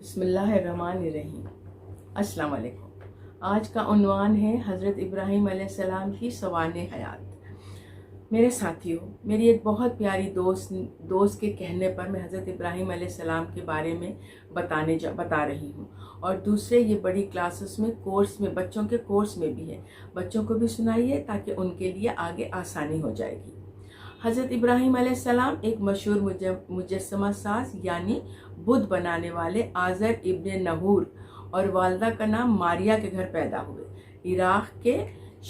بسم اللہ الرحمن الرحیم۔ السلام علیکم۔ آج کا عنوان ہے حضرت ابراہیم علیہ السلام کی سوانح حیات۔ میرے ساتھیوں، میری ایک بہت پیاری دوست کے کہنے پر میں حضرت ابراہیم علیہ السلام کے بارے میں بتا رہی ہوں، اور دوسرے یہ بڑی کلاسز میں کورس میں بچوں کے کورس میں بھی ہے، بچوں کو بھی سنائیے تاکہ ان کے لیے آگے آسانی ہو جائے گی۔ حضرت ابراہیم علیہ السلام ایک مشہور مجسمہ ساز یعنی بت بنانے والے آزر ابن نحور اور والدہ کا نام ماریا کے گھر پیدا ہوئے، عراق کے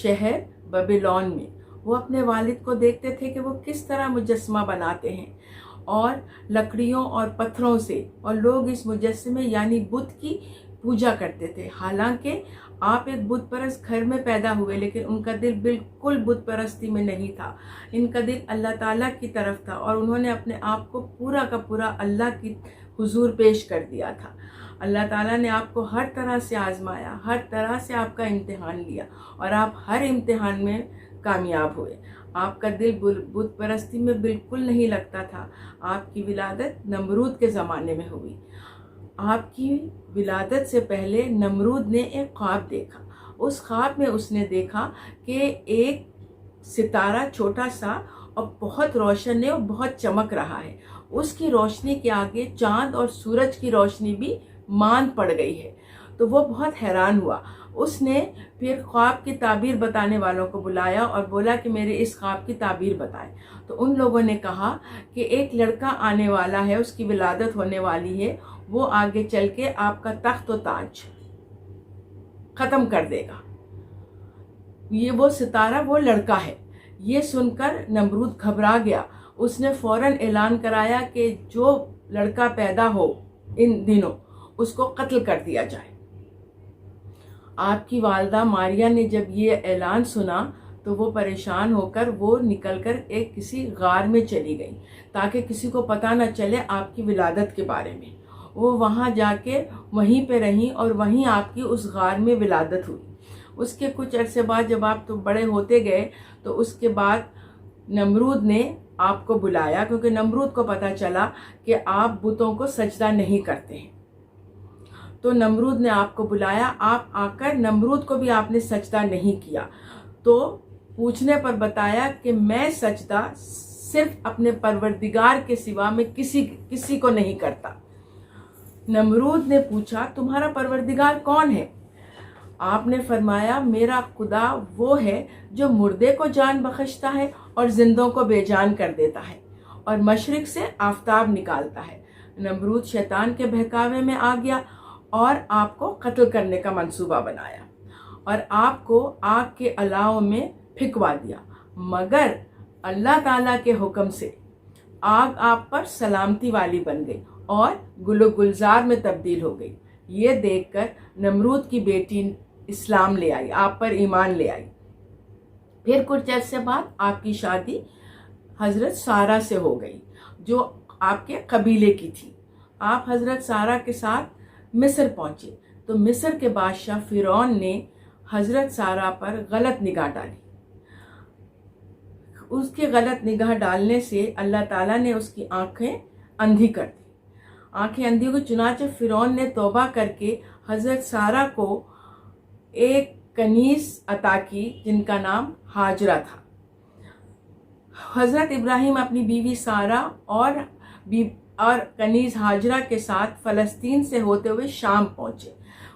شہر بابلون میں۔ وہ اپنے والد کو دیکھتے تھے کہ وہ کس طرح مجسمہ بناتے ہیں اور لکڑیوں اور پتھروں سے، اور لوگ اس مجسمے یعنی بت کی پوجا کرتے تھے۔ حالانکہ آپ ایک بت پرست گھر میں پیدا ہوئے، لیکن ان کا دل بالکل بت پرستی میں نہیں تھا، ان کا دل اللہ تعالیٰ کی طرف تھا، اور انہوں نے اپنے آپ کو پورا کا پورا اللہ کی حضور پیش کر دیا تھا۔ اللہ تعالیٰ نے آپ کو ہر طرح سے آزمایا، ہر طرح سے آپ کا امتحان لیا، اور آپ ہر امتحان میں کامیاب ہوئے۔ آپ کا دل بت پرستی میں بالکل نہیں لگتا تھا۔ آپ کی ولادت نمرود کے زمانے میں ہوئی۔ آپ کی ولادت سے پہلے نمرود نے ایک خواب دیکھا۔ اس خواب میں اس نے دیکھا کہ ایک ستارہ چھوٹا سا اور بہت روشن ہے اور بہت چمک رہا ہے۔ اس کی روشنی کے آگے چاند اور سورج کی روشنی بھی ماند پڑ گئی ہے۔ تو وہ بہت حیران ہوا۔ اس نے پھر خواب کی تعبیر بتانے والوں کو بلایا اور بولا کہ میرے اس خواب کی تعبیر بتائیں۔ تو ان لوگوں نے کہا کہ ایک لڑکا آنے والا ہے، اس کی ولادت ہونے والی ہے، وہ آگے چل کے آپ کا تخت و تاج ختم کر دے گا۔ یہ وہ ستارہ وہ لڑکا ہے۔ یہ سن کر نمرود گھبرا گیا۔ اس نے فوراً اعلان کرایا کہ جو لڑکا پیدا ہو ان دنوں اس کو قتل کر دیا جائے۔ آپ کی والدہ ماریا نے جب یہ اعلان سنا تو وہ پریشان ہو کر وہ نکل کر ایک کسی غار میں چلی گئی تاکہ کسی کو پتہ نہ چلے آپ کی ولادت کے بارے میں۔ وہ وہاں جا کے وہیں پہ رہیں اور وہیں آپ کی اس غار میں ولادت ہوئی۔ اس کے کچھ عرصے بعد جب آپ تو بڑے ہوتے گئے تو اس کے بعد نمرود نے آپ کو بلایا، کیونکہ نمرود کو پتہ چلا کہ آپ بتوں کو سجدہ نہیں کرتے ہیں۔ تو نمرود نے آپ کو بلایا۔ آپ آ کر نمرود کو بھی آپ نے سجدہ نہیں کیا، تو پوچھنے پر بتایا کہ میں سجدہ صرف اپنے پروردگار کے سوا میں کسی کو نہیں کرتا۔ نمرود نے پوچھا تمہارا پروردگار کون ہے؟ آپ نے فرمایا میرا خدا وہ ہے جو مردے کو جان بخشتا ہے اور زندوں کو بے جان کر دیتا ہے اور مشرق سے آفتاب نکالتا ہے۔ نمرود شیطان کے بہکاوے میں آ گیا اور آپ کو قتل کرنے کا منصوبہ بنایا اور آپ کو آگ کے الاؤ میں پھینکوا دیا، مگر اللہ تعالیٰ کے حکم سے آگ آپ پر سلامتی والی بن گئی اور گل و گلزار میں تبدیل ہو گئی۔ یہ دیکھ کر نمرود کی بیٹی اسلام لے آئی، آپ پر ایمان لے آئی۔ پھر کچھ عرصے بعد آپ کی شادی حضرت سارہ سے ہو گئی جو آپ کے قبیلے کی تھی۔ آپ حضرت سارہ کے ساتھ مصر پہنچے تو مصر کے بادشاہ فرعون نے حضرت سارہ پر غلط نگاہ ڈالی۔ اس کے غلط نگاہ ڈالنے سے اللہ تعالیٰ نے اس کی آنکھیں اندھی کر دی، آنکھیں اندھی ہوئی۔ چنانچہ فرعون نے توبہ کر کے حضرت سارہ کو ایک کنیز عطا کی جن کا نام ہاجرہ تھا۔ حضرت ابراہیم اپنی بیوی سارہ اور کنیز ہاجرہ کے ساتھ فلسطین سے ہوتے ہوئے شام پہنچے۔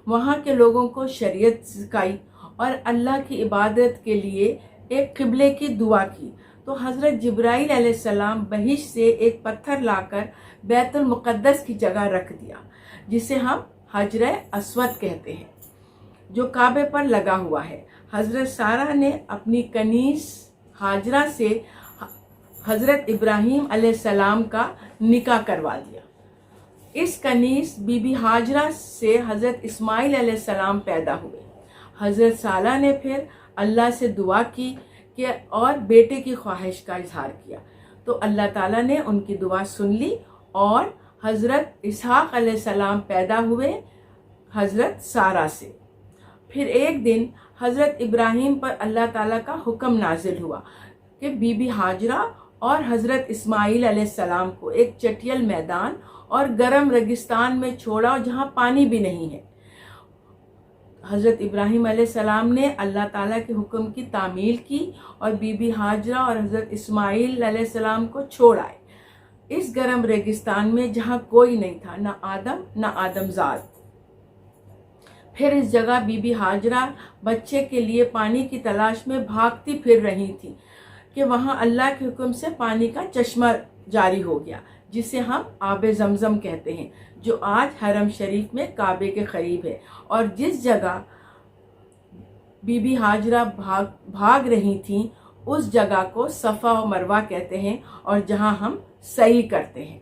وہاں کے لوگوں کو شریعت سکھائی اور اللہ کی عبادت کے لیے ایک قبلے کی دعا کی۔ تو حضرت جبرائیل علیہ السلام بہشت سے ایک پتھر لا کر بیت المقدس کی جگہ رکھ دیا، جسے ہم حجر اسود کہتے ہیں، جو کعبے پر لگا ہوا ہے۔ حضرت سارہ نے اپنی کنیز ہاجرہ سے حضرت ابراہیم علیہ السلام کا نکاح کروا دیا۔ اس کنیز بی بی ہاجرہ سے حضرت اسماعیل علیہ السلام پیدا ہوئے۔ حضرت سارہ نے پھر اللہ سے دعا کی اور بیٹے کی خواہش کا اظہار کیا، تو اللہ تعالیٰ نے ان کی دعا سن لی اور حضرت اسحاق علیہ السلام پیدا ہوئے حضرت سارہ سے۔ پھر ایک دن حضرت ابراہیم پر اللہ تعالیٰ کا حکم نازل ہوا کہ بی بی ہاجرہ اور حضرت اسماعیل علیہ السلام کو ایک چٹیل میدان اور گرم ریگستان میں چھوڑا جہاں پانی بھی نہیں ہے۔ حضرت ابراہیم علیہ السلام نے اللہ تعالیٰ کے حکم کی تعمیل کی اور بی بی ہاجرہ اور حضرت اسماعیل علیہ السلام کو چھوڑ آئے اس گرم ریگستان میں جہاں کوئی نہیں تھا، نہ آدم نہ آدم زاد۔ پھر اس جگہ بی بی ہاجرہ بچے کے لیے پانی کی تلاش میں بھاگتی پھر رہی تھی کہ وہاں اللہ کے حکم سے پانی کا چشمہ جاری ہو گیا، جسے ہم آب زمزم کہتے ہیں، جو آج حرم شریف میں کعبے کے قریب ہے، اور جس جگہ بی بی ہاجرہ بھاگ رہی تھیں اس جگہ کو صفا و مروہ کہتے ہیں، اور جہاں ہم سعی کرتے ہیں۔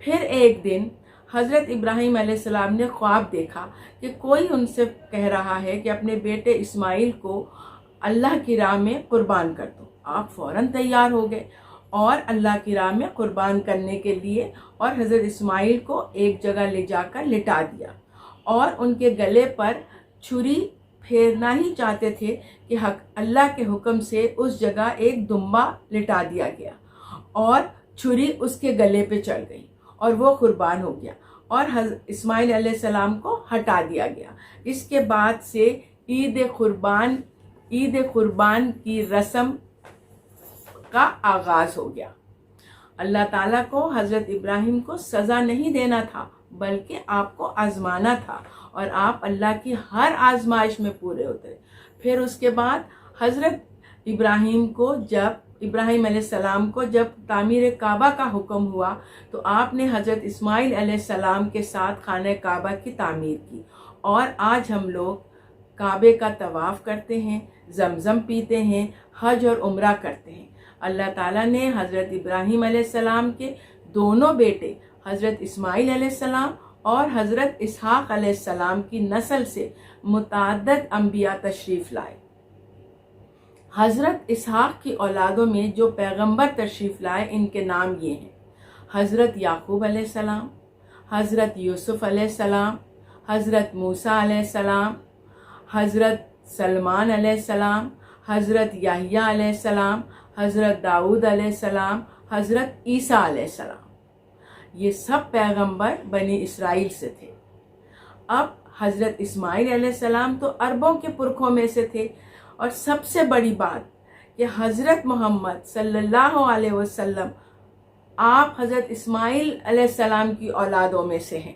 پھر ایک دن حضرت ابراہیم علیہ السلام نے خواب دیکھا کہ کوئی ان سے کہہ رہا ہے کہ اپنے بیٹے اسماعیل کو اللہ کی راہ میں قربان کر دو۔ آپ فوراً تیار ہو گئے اور اللہ کی راہ میں قربان کرنے کے لیے، اور حضرت اسماعیل کو ایک جگہ لے جا کر لٹا دیا، اور ان کے گلے پر چھری پھیرنا ہی چاہتے تھے کہ اللہ کے حکم سے اس جگہ ایک دمبا لٹا دیا گیا، اور چھری اس کے گلے پہ چڑھ گئی اور وہ قربان ہو گیا، اور حضرت اسماعیل علیہ السلام کو ہٹا دیا گیا۔ اس کے بعد سے عید قربان کی رسم کا آغاز ہو گیا۔ اللہ تعالیٰ کو حضرت ابراہیم کو سزا نہیں دینا تھا، بلکہ آپ کو آزمانا تھا، اور آپ اللہ کی ہر آزمائش میں پورے اترے۔ پھر اس کے بعد حضرت ابراہیم علیہ السلام کو جب تعمیر کعبہ کا حکم ہوا تو آپ نے حضرت اسماعیل علیہ السلام کے ساتھ خانہ کعبہ کی تعمیر کی، اور آج ہم لوگ کعبے کا طواف کرتے ہیں، زمزم پیتے ہیں، حج اور عمرہ کرتے ہیں۔ اللہ تعالیٰ نے حضرت ابراہیم علیہ السلام کے دونوں بیٹے حضرت اسماعیل علیہ السلام اور حضرت اسحاق علیہ السلام کی نسل سے متعدد انبیاء تشریف لائے۔ حضرت اسحاق کی اولادوں میں جو پیغمبر تشریف لائے ان کے نام یہ ہیں: حضرت یعقوب علیہ السلام، حضرت یوسف علیہ السلام، حضرت موسیٰ علیہ السلام، حضرت سلمان علیہ السلام، حضرت یحییٰ علیہ السلام، حضرت داؤد علیہ السلام، حضرت عیسیٰ علیہ السلام۔ یہ سب پیغمبر بنی اسرائیل سے تھے۔ اب حضرت اسماعیل علیہ السلام تو عربوں کے پرکھوں میں سے تھے، اور سب سے بڑی بات کہ حضرت محمد صلی اللہ علیہ وسلم آپ حضرت اسماعیل علیہ السلام کی اولادوں میں سے ہیں۔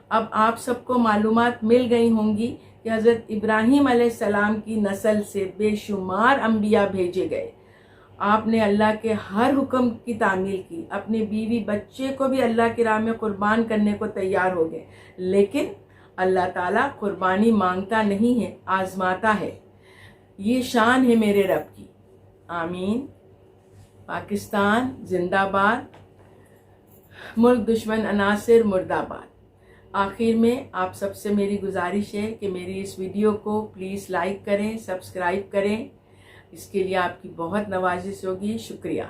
اب آپ سب کو معلومات مل گئی ہوں گی کہ حضرت ابراہیم علیہ السلام کی نسل سے بے شمار انبیاء بھیجے گئے۔ آپ نے اللہ کے ہر حکم کی تعمیل کی، اپنی بیوی بچے کو بھی اللہ کی راہ میں قربان کرنے کو تیار ہو گئے، لیکن اللہ تعالیٰ قربانی مانگتا نہیں ہے، آزماتا ہے۔ یہ شان ہے میرے رب کی۔ آمین۔ پاکستان زندہ باد، ملک دشمن عناصر مرد آباد۔ آخر میں آپ سب سے میری گزارش ہے کہ میری اس ویڈیو کو پلیز لائک کریں، سبسکرائب کریں، اس کے لیے آپ کی بہت نوازش ہوگی۔ شکریہ۔